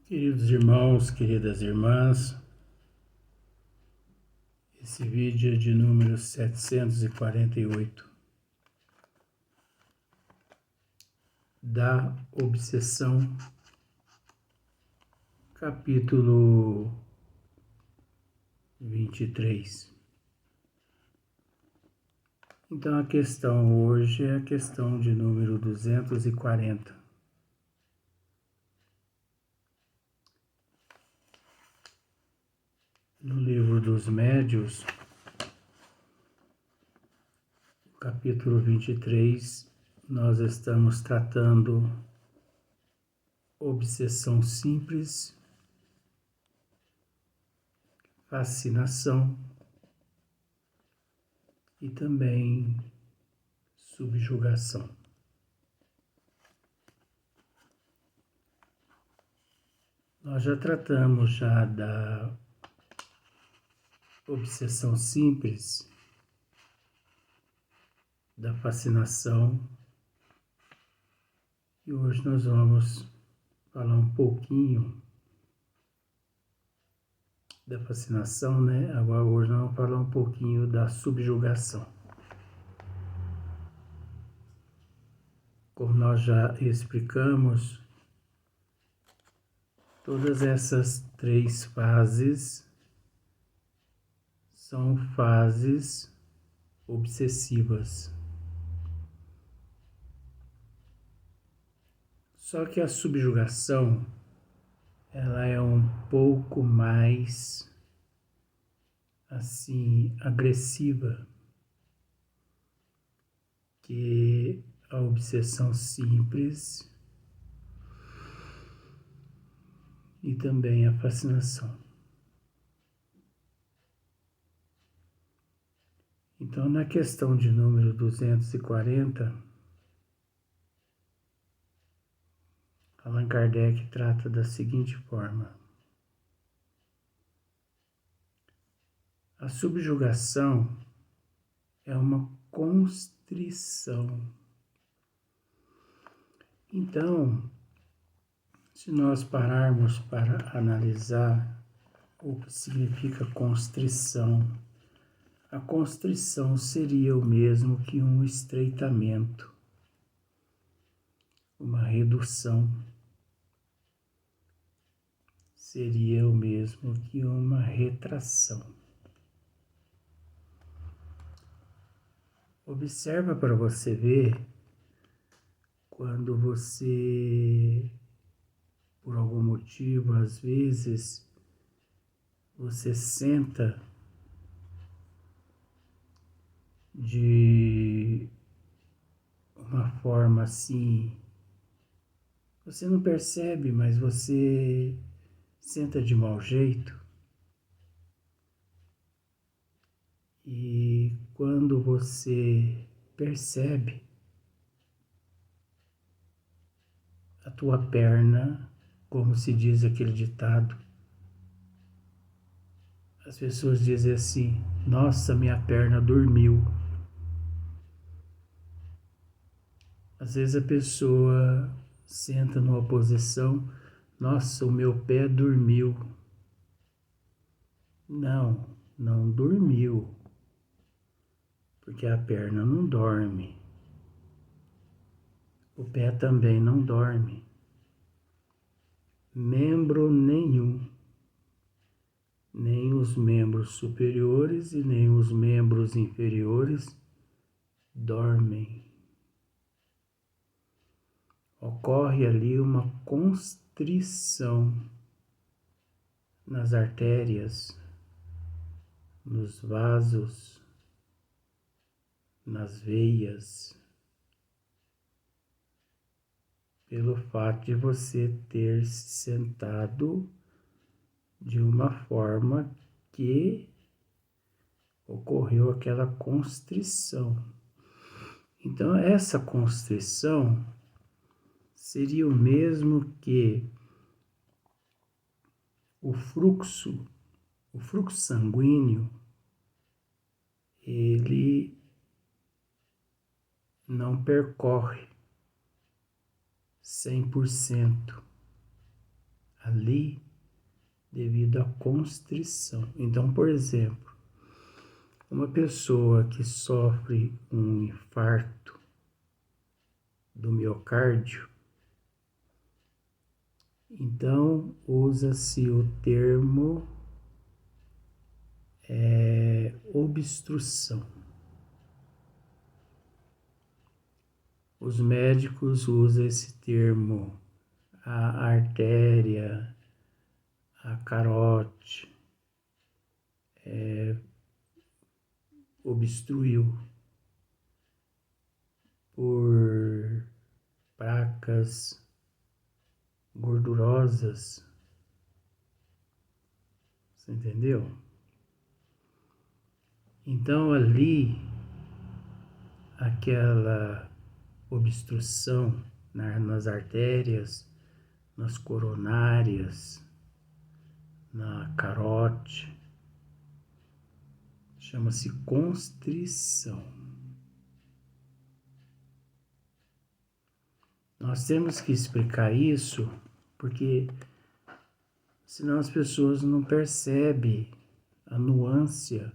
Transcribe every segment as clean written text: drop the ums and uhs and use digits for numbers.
Queridos irmãos, queridas irmãs, esse vídeo é de número 748, da obsessão, capítulo 23. Então a questão hoje é a questão de número 240. No livro dos Médiuns, capítulo 23, nós estamos tratando obsessão simples, fascinação e também subjugação. Nós já tratamos da obsessão simples, da fascinação, e hoje nós vamos falar um pouquinho da fascinação, né? Agora hoje nós vamos falar um pouquinho da subjugação. Como nós já explicamos, todas essas três fases são fases obsessivas. Só que a subjugação, ela é um pouco mais, assim, agressiva que a obsessão simples e também a fascinação. Então, na questão de número 240, Allan Kardec trata da seguinte forma: a subjugação é uma constrição. Então, se nós pararmos para analisar o que significa constrição, a constrição seria o mesmo que um estreitamento, uma redução. Seria o mesmo que uma retração. Observa para você ver quando você, por algum motivo, às vezes, você senta de uma forma assim, você não percebe, mas você senta de mau jeito. E quando você percebe, a tua perna, como se diz aquele ditado, as pessoas dizem assim: nossa, minha perna dormiu. Às vezes a pessoa senta numa posição: nossa, o meu pé dormiu. Não, não dormiu, porque a perna não dorme. O pé também não dorme. Membro nenhum, nem os membros superiores e nem os membros inferiores dormem. Ocorre ali uma constrição nas artérias, nos vasos, nas veias, pelo fato de você ter se sentado de uma forma que ocorreu aquela constrição. Então, essa constrição seria o mesmo que o fluxo sanguíneo, ele não percorre 100% ali devido à constrição. Então, por exemplo, uma pessoa que sofre um infarto do miocárdio, então usa-se o termo obstrução. Os médicos usam esse termo, a artéria, a carótide, obstruiu por placas gordurosas. Você entendeu? Então ali, aquela obstrução nas artérias, nas coronárias, na carótide, chama-se constrição. Nós temos que explicar isso porque senão as pessoas não percebem a nuance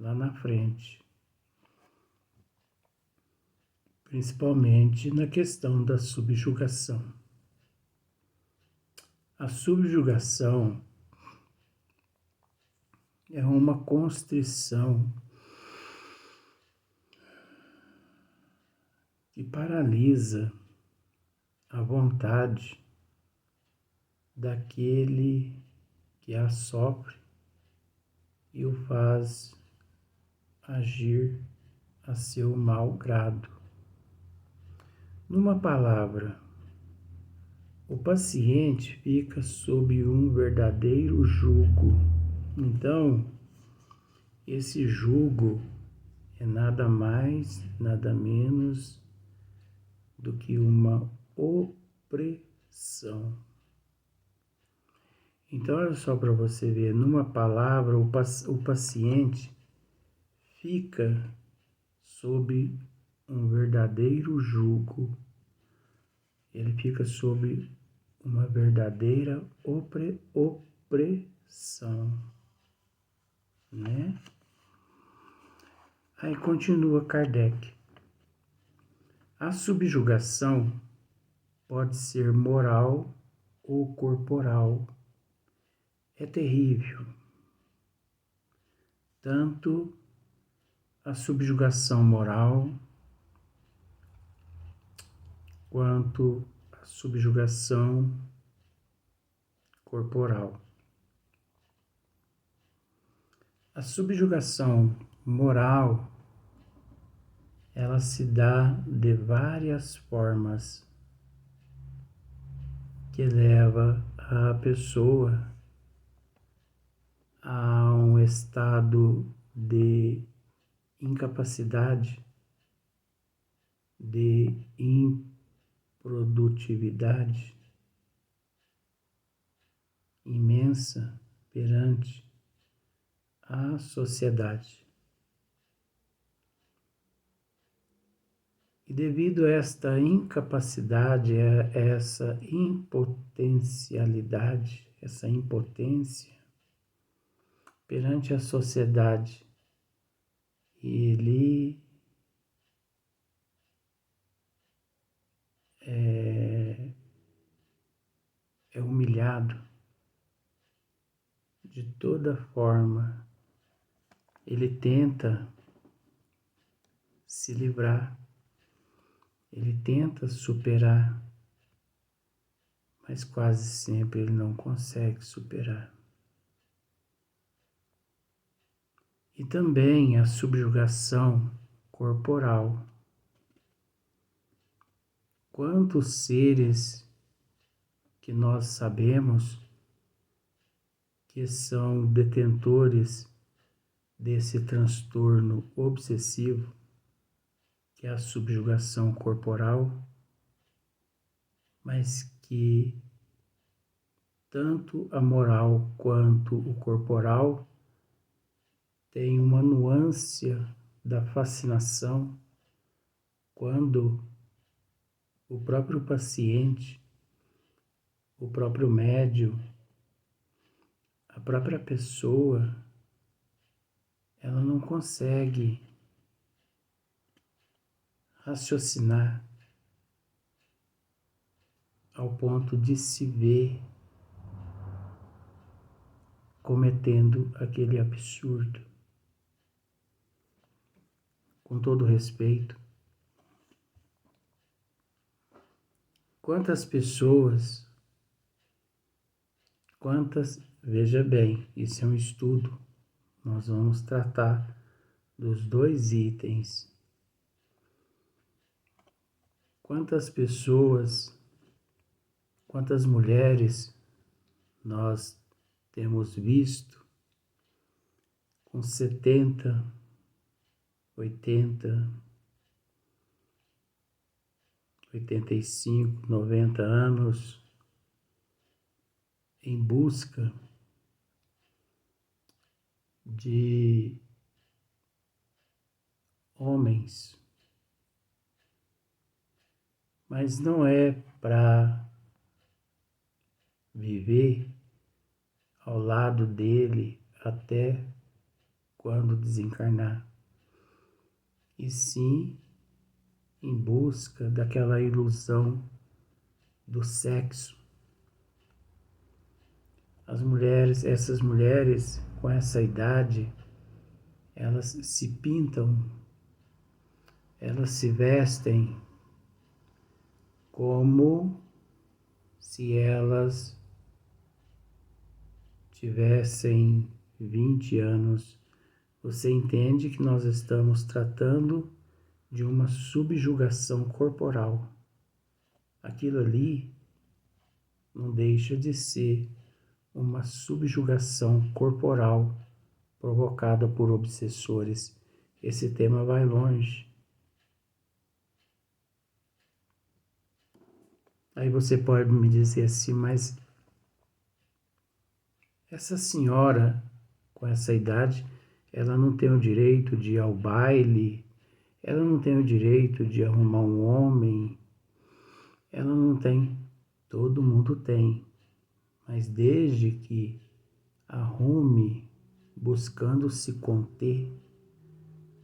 lá na frente. Principalmente na questão da subjugação. A subjugação é uma constrição que paralisa a vontade daquele que a sofre e o faz agir a seu mau grado. Numa palavra, o paciente fica sob um verdadeiro jugo. Então, esse jugo é nada mais, nada menos do que uma opressão. Então, olha só para você ver, numa palavra, o paciente fica sob um verdadeiro jugo. Ele fica sob uma verdadeira opressão, né? Aí continua Kardec. A subjugação pode ser moral ou corporal. É terrível. Tanto a subjugação moral quanto a subjugação corporal. A subjugação moral, ela se dá de várias formas, que leva a pessoa a um estado de incapacidade, de improdutividade imensa perante a sociedade. E devido a esta incapacidade, a essa impotencialidade, essa impotência perante a sociedade, ele é humilhado de toda forma. Ele tenta se livrar, ele tenta superar, mas quase sempre ele não consegue superar. E também a subjugação corporal. Quantos seres que nós sabemos que são detentores desse transtorno obsessivo, que é a subjugação corporal, mas que tanto a moral quanto o corporal tem uma nuance da fascinação quando o próprio paciente o próprio médium, a própria pessoa, ela não consegue raciocinar ao ponto de se ver cometendo aquele absurdo. Com todo respeito, veja bem, isso é um estudo, nós vamos tratar dos dois itens. Quantas pessoas, quantas mulheres nós temos visto com 70, 80, 85, 90 anos em busca de homens, mas não é para viver ao lado dele até quando desencarnar, e sim em busca daquela ilusão do sexo. Essas mulheres com essa idade, elas se pintam, elas se vestem como se elas tivessem 20 anos. Você entende que nós estamos tratando de uma subjugação corporal. Aquilo ali não deixa de ser uma subjugação corporal provocada por obsessores. Esse tema vai longe. Aí você pode me dizer assim, mas essa senhora com essa idade, ela não tem o direito de ir ao baile, ela não tem o direito de arrumar um homem, ela não tem. Todo mundo tem, mas desde que arrume buscando se conter,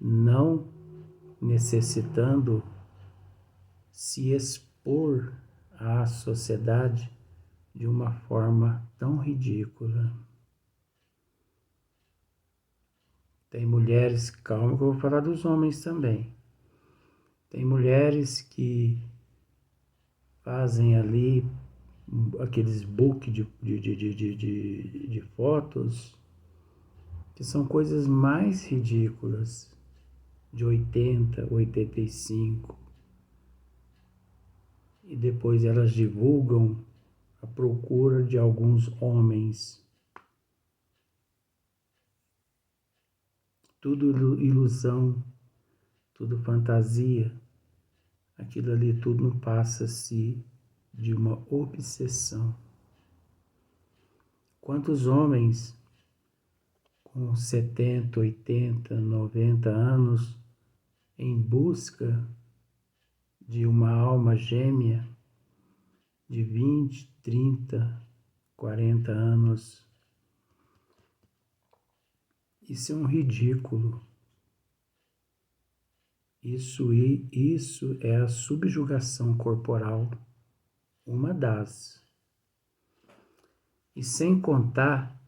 não necessitando se expor à sociedade de uma forma tão ridícula. Tem mulheres, calma que eu vou falar dos homens também. Tem mulheres que fazem ali aqueles book de fotos que são coisas mais ridículas, de 80, 85. E depois elas divulgam a procura de alguns homens. Tudo ilusão, tudo fantasia. Aquilo ali tudo não passa-se de uma obsessão. Quantos homens com 70, 80, 90 anos em busca de uma alma gêmea de 20, 30, 40 anos. Isso é um ridículo. Isso é a subjugação corporal, uma das. E sem contar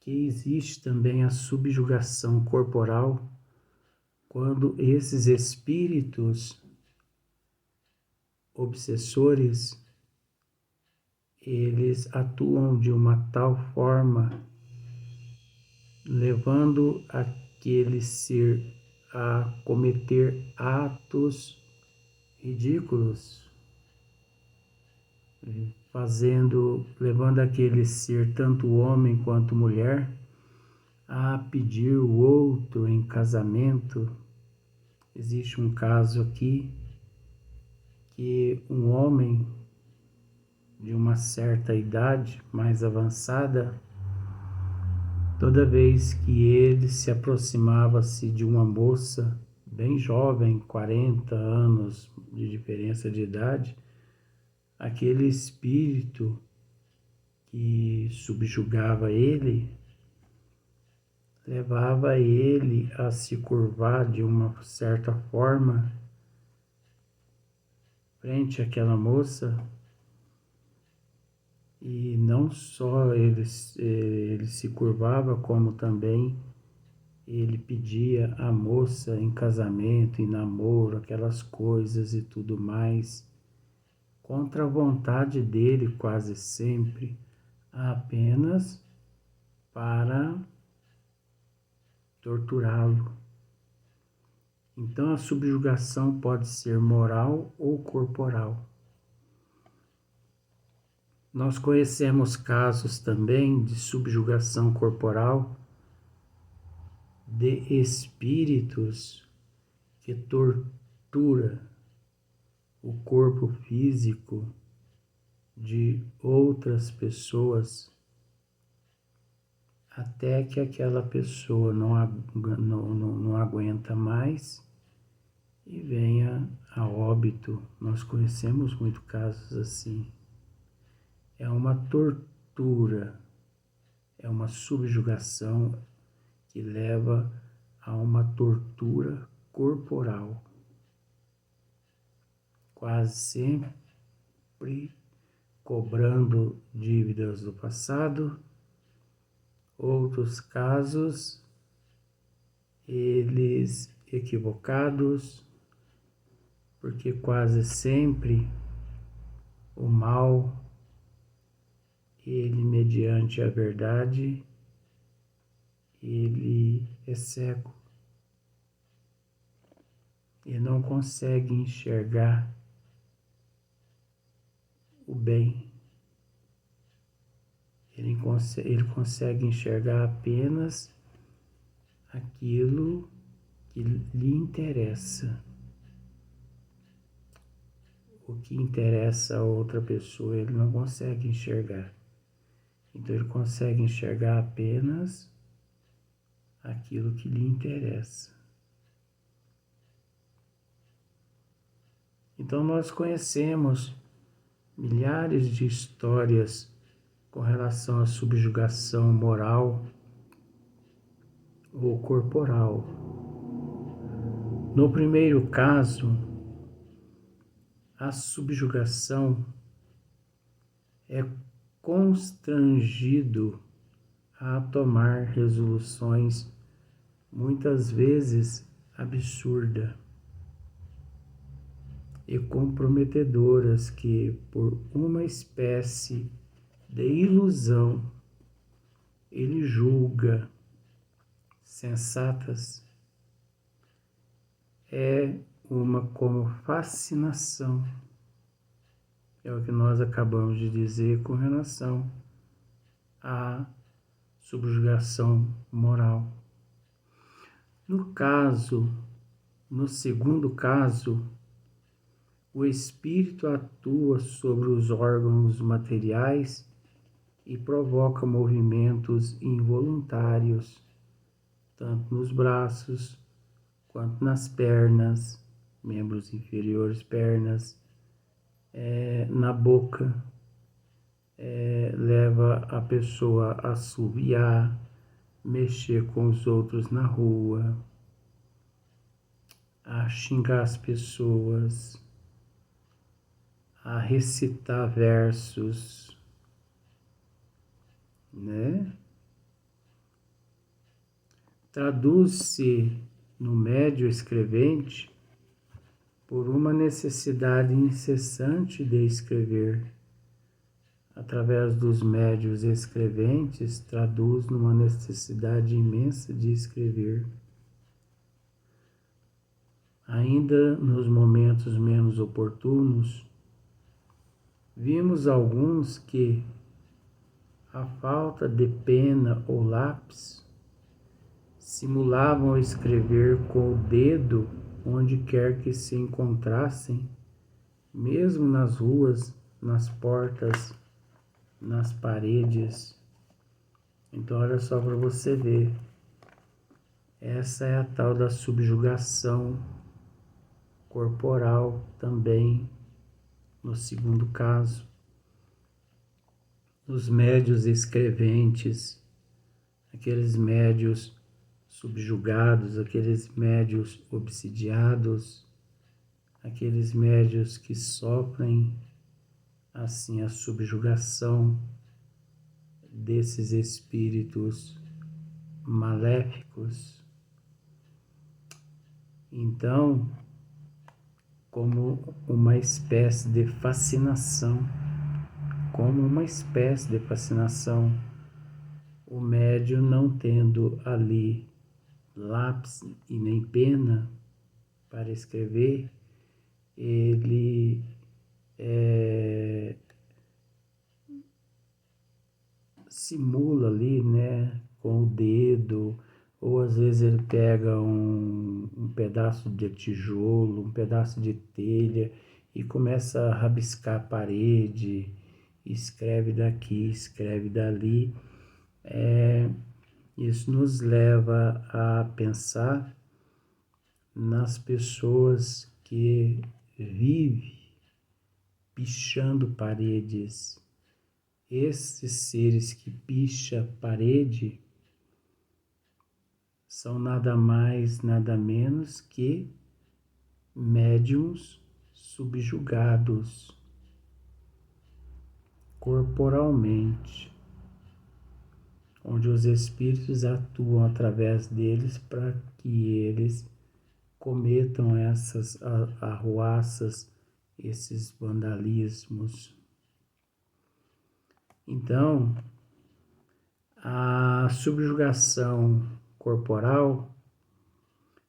que existe também a subjugação corporal quando esses espíritos obsessores, eles atuam de uma tal forma, levando aquele ser a cometer atos ridículos, levando aquele ser, tanto homem quanto mulher, a pedir o outro em casamento. Existe um caso aqui que um homem de uma certa idade, mais avançada, toda vez que ele se aproximava-se de uma moça bem jovem, 40 anos de diferença de idade, aquele espírito que subjugava ele, levava ele a se curvar de uma certa forma frente àquela moça, e não só ele se curvava, como também ele pedia a moça em casamento, em namoro, aquelas coisas e tudo mais, contra a vontade dele quase sempre, apenas para torturá-lo. Então a subjugação pode ser moral ou corporal. Nós conhecemos casos também de subjugação corporal de espíritos que tortura o corpo físico de outras pessoas até que aquela pessoa não aguenta mais e venha a óbito. Nós conhecemos muitos casos assim. É uma tortura, é uma subjugação que leva a uma tortura corporal. Quase sempre cobrando dívidas do passado. Outros casos, eles equivocados, porque quase sempre o mal, ele mediante a verdade, ele é cego e não consegue enxergar o bem. Ele consegue enxergar apenas aquilo que lhe interessa. O que interessa a outra pessoa, ele não consegue enxergar. Então ele consegue enxergar apenas aquilo que lhe interessa. Então nós conhecemos milhares de histórias com relação à subjugação moral ou corporal. No primeiro caso, a subjugação é constrangido a tomar resoluções muitas vezes absurdas e comprometedoras que, por uma espécie de ilusão, ele julga sensatas. É uma como fascinação. É o que nós acabamos de dizer com relação à subjugação moral. No segundo caso, o espírito atua sobre os órgãos materiais e provoca movimentos involuntários, tanto nos braços quanto nas pernas, membros inferiores, pernas, na boca, leva a pessoa a assoviar, mexer com os outros na rua, a xingar as pessoas, a recitar versos, né? Traduz-se no médio escrevente por uma necessidade incessante de escrever. Através dos médios escreventes, traduz numa necessidade imensa de escrever. Ainda nos momentos menos oportunos, vimos alguns que, a falta de pena ou lápis, simulavam escrever com o dedo onde quer que se encontrassem, mesmo nas ruas, nas portas, nas paredes. Então olha só para você ver, essa é a tal da subjugação corporal também, no segundo caso. os médios escreventes, aqueles médios subjugados, aqueles médios obsidiados, aqueles médios que sofrem assim a subjugação desses espíritos maléficos. Então, como uma espécie de fascinação, o médium não tendo ali lápis e nem pena para escrever, ele simula ali, né, com o dedo, ou às vezes ele pega um pedaço de tijolo, um pedaço de telha e começa a rabiscar a parede, escreve daqui, escreve dali. Isso nos leva a pensar nas pessoas que vivem pichando paredes. Esses seres que picham parede são nada mais, nada menos que médiuns subjugados corporalmente, onde os espíritos atuam através deles para que eles cometam essas arruaças, esses vandalismos. Então, a subjugação corporal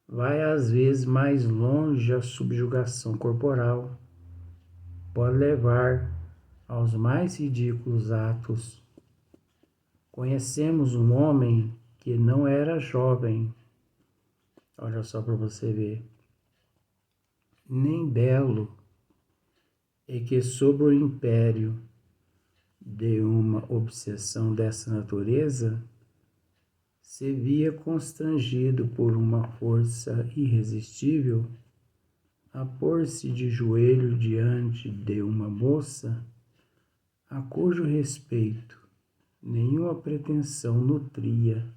vai às vezes mais longe. A subjugação corporal pode levar aos mais ridículos atos. Conhecemos um homem que não era jovem, olha só para você ver, nem belo, e que sob o império de uma obsessão dessa natureza, se via constrangido por uma força irresistível a pôr-se de joelho diante de uma moça a cujo respeito nenhuma pretensão nutria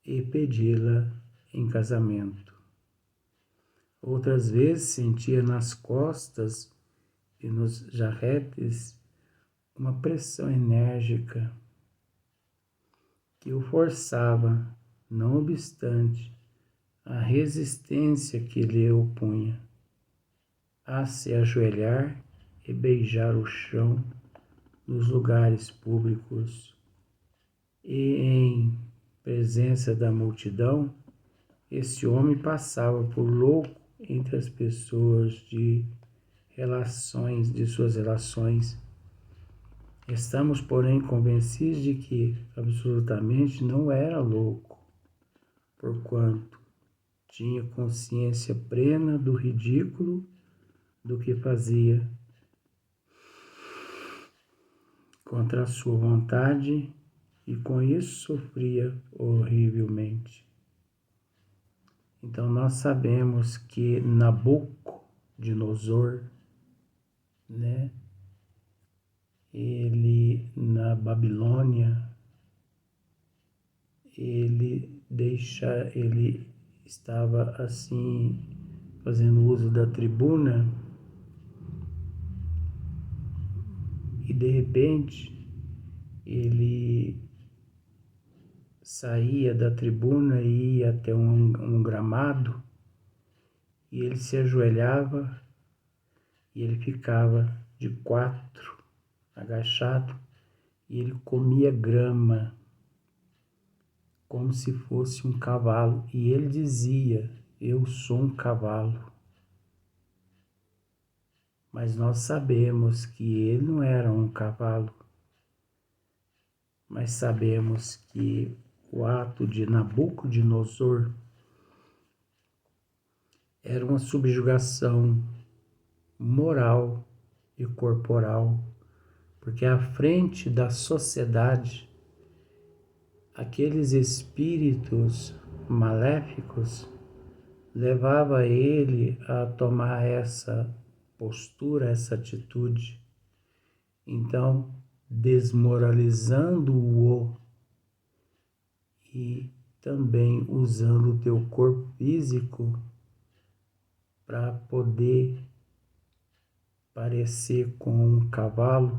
e pedi-la em casamento. Outras vezes sentia nas costas e nos jarretes uma pressão enérgica que o forçava, não obstante a resistência que lhe opunha, a se ajoelhar e beijar o chão nos lugares públicos, e em presença da multidão, esse homem passava por louco entre as pessoas de suas relações. Estamos, porém, convencidos de que absolutamente não era louco, porquanto tinha consciência plena do ridículo do que fazia contra a sua vontade e com isso sofria horrivelmente. Então nós sabemos que Nabucodonosor, né, ele na Babilônia, ele estava assim fazendo uso da tribuna e de repente ele saía da tribuna e ia até um gramado e ele se ajoelhava e ele ficava de quatro, agachado, e ele comia grama como se fosse um cavalo, e ele dizia: eu sou um cavalo. Mas nós sabemos que ele não era um cavalo, mas sabemos que o ato de Nabucodonosor era uma subjugação moral e corporal, porque à frente da sociedade, aqueles espíritos maléficos levava ele a tomar essa postura, essa atitude. Então, desmoralizando-o e também usando o teu corpo físico para poder parecer com um cavalo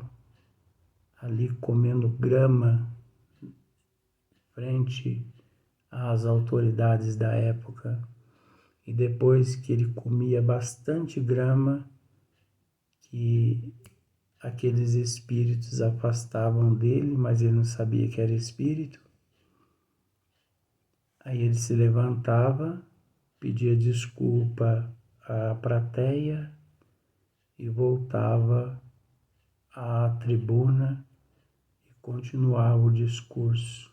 ali comendo grama frente às autoridades da época. E depois que ele comia bastante grama, que aqueles espíritos afastavam dele, mas ele não sabia que era espírito. Aí ele se levantava, pedia desculpa à plateia e voltava à tribuna e continuava o discurso.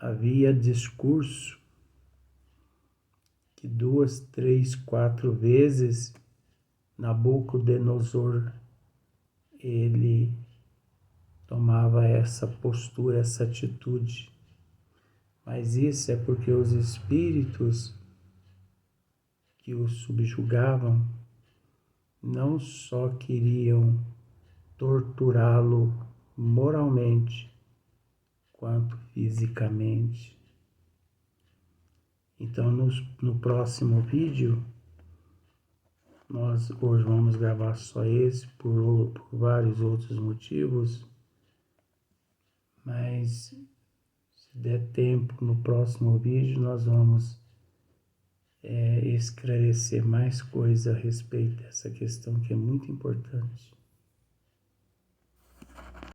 Havia discurso que 2, 3, 4 vezes Nabucodonosor ele tomava essa postura, essa atitude. Mas isso é porque os espíritos que o subjugavam não só queriam torturá-lo moralmente, quanto fisicamente. Então, no próximo vídeo, nós hoje vamos gravar só esse, por vários outros motivos, mas se der tempo, no próximo vídeo nós vamos esclarecer mais coisas a respeito dessa questão que é muito importante.